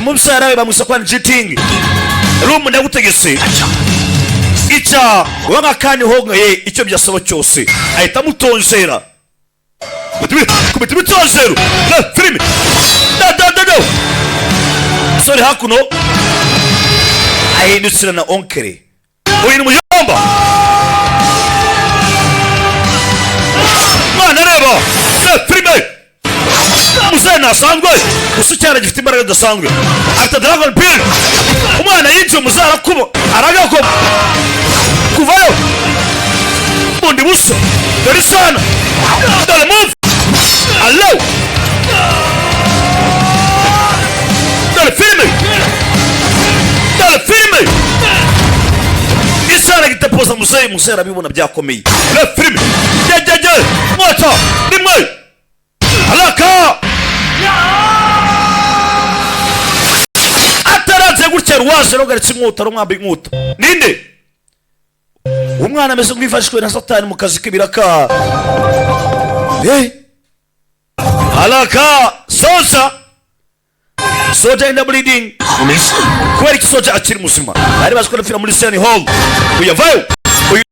Mubsara we bamusa kwa jiting rumu ndagutegese ica wanga kani honga ye icyo byasaba cyose ahita mutonzera kubita bitonzero filime da sorry hakuno ahindukira na onkere uyu ni muyomba mwana reba filime Musena sangwe usucyara gifite imbaraga dasanzwe after dragon pill umwana yinjiye muzara kubo araga ko kuvayo bundi buso dore sana dore move allo dore filme isara gitapoza musera bibona byakomeye le filme je moto nimwe alaka ataraze gutya ruwaje rogaritse inkuta rumwambi inkuta ninde umwana ameze nk'ifashwe na satani mu kazi k'ibiraka alaka soja in the bleeding kubera iki soja akiri muzima bari bazi ko napfira muri Seni Hall uyavayo